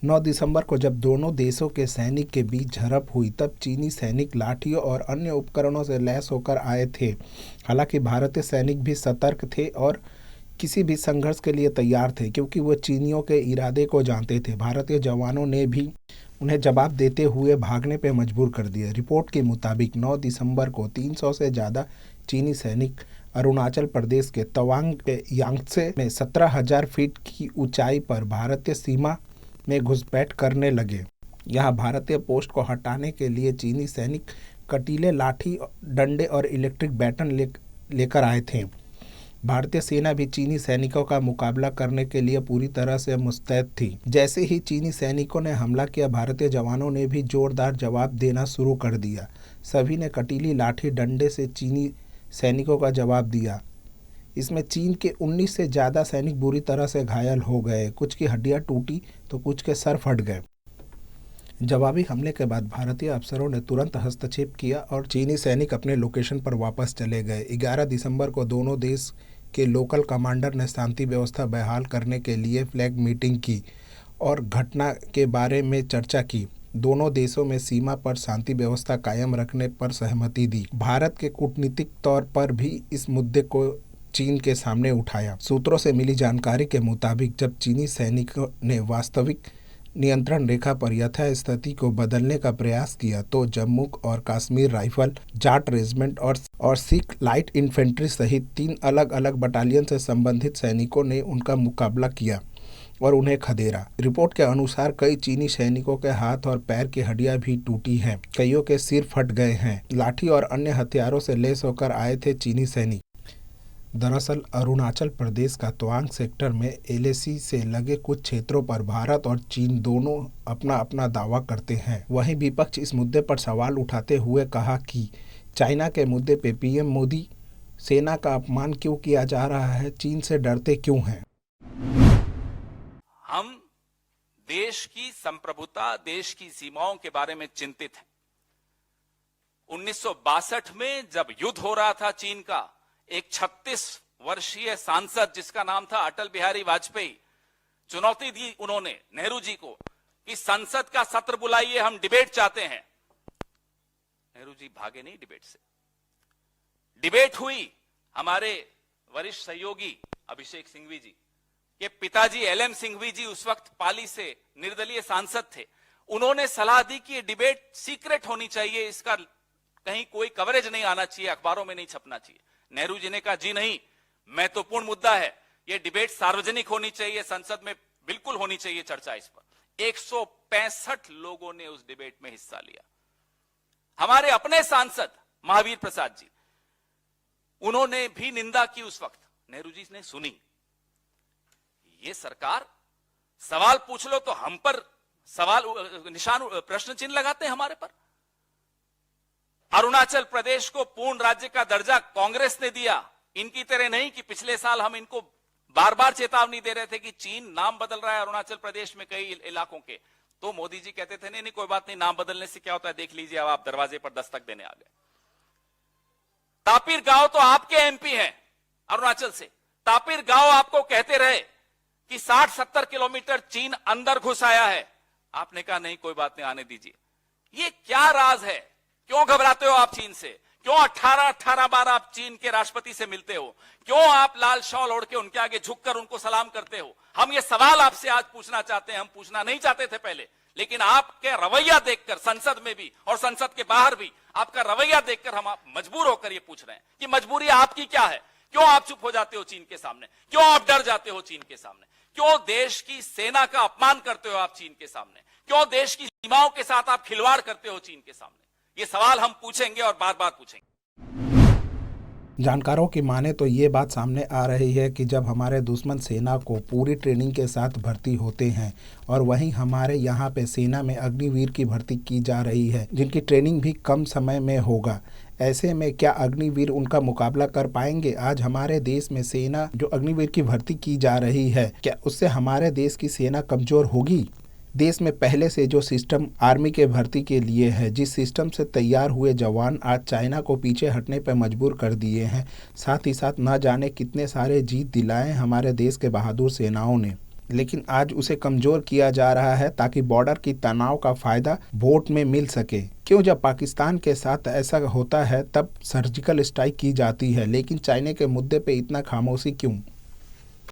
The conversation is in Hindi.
9 दिसंबर को जब दोनों देशों के सैनिक के बीच झड़प हुई तब चीनी सैनिक लाठियों और अन्य उपकरणों से लैस होकर आए थे। हालांकि भारतीय सैनिक भी सतर्क थे और किसी भी संघर्ष के लिए तैयार थे, क्योंकि वो चीनियों के इरादे को जानते थे। भारतीय जवानों ने भी उन्हें जवाब देते हुए भागने पर मजबूर कर दिया। रिपोर्ट के मुताबिक 9 दिसंबर को 300 से ज़्यादा चीनी सैनिक अरुणाचल प्रदेश के तवांग के यांगत्से में 17,000 फीट की ऊंचाई पर भारतीय सीमा में घुसपैठ करने लगे। यहाँ भारतीय पोस्ट को हटाने के लिए चीनी सैनिक कटीले लाठी, डंडे और इलेक्ट्रिक बैटन लेकर आए थे। भारतीय सेना भी चीनी सैनिकों का मुकाबला करने के लिए पूरी तरह से मुस्तैद थी। जैसे ही चीनी सैनिकों ने हमला किया, भारतीय जवानों ने भी जोरदार जवाब देना शुरू कर दिया। सभी ने कटीली लाठी डंडे से चीनी सैनिकों का जवाब दिया। इसमें चीन के 19 से ज़्यादा सैनिक बुरी तरह से घायल हो गए। कुछ की हड्डियां टूटी तो कुछ के सर फट गए। जवाबी हमले के बाद भारतीय अफसरों ने तुरंत हस्तक्षेप किया और चीनी सैनिक अपने लोकेशन पर वापस चले गए। 11 दिसंबर को दोनों देश के लोकल कमांडर ने शांति व्यवस्था बहाल करने के लिए फ्लैग मीटिंग की और घटना के बारे में चर्चा की। दोनों देशों में सीमा पर शांति व्यवस्था कायम रखने पर सहमति दी। भारत के कूटनीतिक तौर पर भी इस मुद्दे को चीन के सामने उठाया। सूत्रों से मिली जानकारी के मुताबिक जब चीनी सैनिकों ने वास्तविक नियंत्रण रेखा पर यथास्थिति को बदलने का प्रयास किया तो जम्मू और कश्मीर राइफल, जाट रेजिमेंट और सिख लाइट इन्फेंट्री सहित 3 अलग अलग बटालियन से संबंधित सैनिकों ने उनका मुकाबला किया और उन्हें खदेड़ा। रिपोर्ट के अनुसार कई चीनी सैनिकों के हाथ और पैर की हड्डियां भी टूटी हैं। कईयों के सिर फट गए हैं। लाठी और अन्य हथियारों से लैस होकर आए थे चीनी सैनिक। दरअसल अरुणाचल प्रदेश का तवांग सेक्टर में एलएसी से लगे कुछ क्षेत्रों पर भारत और चीन दोनों अपना अपना दावा करते हैं। वहीं विपक्ष इस मुद्दे पर सवाल उठाते हुए कहा कि चाइना के मुद्दे पे पीएम मोदी सेना का अपमान क्यों किया जा रहा है, चीन से डरते क्यों हैं। हम देश की संप्रभुता, देश की सीमाओं के बारे में चिंतित हैं। 1962 में जब युद्ध हो रहा था चीन का, एक 36 वर्षीय सांसद जिसका नाम था अटल बिहारी वाजपेयी, चुनौती दी उन्होंने नेहरू जी को कि संसद का सत्र बुलाइए, हम डिबेट चाहते हैं। नेहरू जी भागे नहीं डिबेट से। डिबेट हुई। हमारे वरिष्ठ सहयोगी अभिषेक सिंघवी जी के पिताजी एलएम सिंघवी जी उस वक्त पाली से निर्दलीय सांसद थे। उन्होंने सलाह दी कि डिबेट सीक्रेट होनी चाहिए, इसका कहीं कोई कवरेज नहीं आना चाहिए, अखबारोरों में नहीं छपना चाहिए। नेहरू जी ने कहा जी नहीं, महत्वपूर्ण मुद्दा है, यह डिबेट सार्वजनिक होनी चाहिए, संसद में बिल्कुल होनी चाहिए चर्चा इस पर। 165 लोगों ने उस डिबेट में हिस्सा लिया। हमारे अपने सांसद महावीर प्रसाद जी, उन्होंने भी निंदा की उस वक्त। नेहरू जी ने सुनी। ये सरकार सवाल पूछ लो तो हम पर सवाल निशान, प्रश्न चिन्ह लगाते हैं हमारे पर। अरुणाचल प्रदेश को पूर्ण राज्य का दर्जा कांग्रेस ने दिया। इनकी तरह नहीं कि पिछले साल हम इनको बार बार चेतावनी दे रहे थे कि चीन नाम बदल रहा है अरुणाचल प्रदेश में कई इलाकों के, तो मोदी जी कहते थे नहीं नहीं कोई बात नहीं, नाम बदलने से क्या होता है देख लीजिए, अब आप दरवाजे पर दस्तक देने आ गए। तापिर गांव तो आपके एमपी हैं अरुणाचल से। तापिर गांव आपको कहते रहे कि 60-70 किलोमीटर चीन अंदर घुस आया है, आपने कहा नहीं कोई बात नहीं, आने दीजिए। ये क्या राज है? क्यों घबराते हो आप चीन से? क्यों 18 बार आप चीन के राष्ट्रपति से मिलते हो? क्यों आप लाल शॉल ओढ़ के उनके आगे झुककर उनको सलाम करते हो? हम ये सवाल आपसे आज पूछना चाहते हैं। हम पूछना नहीं चाहते थे पहले, लेकिन आपके रवैया देखकर संसद में भी और संसद के बाहर भी आपका रवैया देखकर हम मजबूर होकर ये पूछ रहे हैं कि मजबूरी आपकी क्या है? क्यों आप चुप हो जाते हो चीन के सामने? क्यों आप डर जाते हो चीन के सामने? क्यों देश की सेना का अपमान करते हो आप चीन के सामने? क्यों देश की सीमाओं के साथ आप खिलवाड़ करते हो चीन के सामने? ये सवाल हम पूछेंगे और बार बार पूछेंगे। जानकारों की माने तो ये बात सामने आ रही है कि जब हमारे दुश्मन सेना को पूरी ट्रेनिंग के साथ भर्ती होते हैं और वहीं हमारे यहाँ पे सेना में अग्निवीर की भर्ती की जा रही है, जिनकी ट्रेनिंग भी कम समय में होगा, ऐसे में क्या अग्निवीर उनका मुकाबला कर पाएंगे? आज हमारे देश में सेना जो अग्निवीर की भर्ती की जा रही है, क्या उससे हमारे देश की सेना कमज़ोर होगी? देश में पहले से जो सिस्टम आर्मी के भर्ती के लिए है, जिस सिस्टम से तैयार हुए जवान आज चाइना को पीछे हटने पर मजबूर कर दिए हैं। साथ ही साथ न जाने कितने सारे जीत दिलाए हमारे देश के बहादुर सेनाओं ने। लेकिन आज उसे कमजोर किया जा रहा है ताकि बॉर्डर की तनाव का फायदा वोट में मिल सके। क्यों जब पाकिस्तान के साथ ऐसा होता है तब सर्जिकल स्ट्राइक की जाती है, लेकिन चाइना के मुद्दे पे इतना खामोशी क्यों?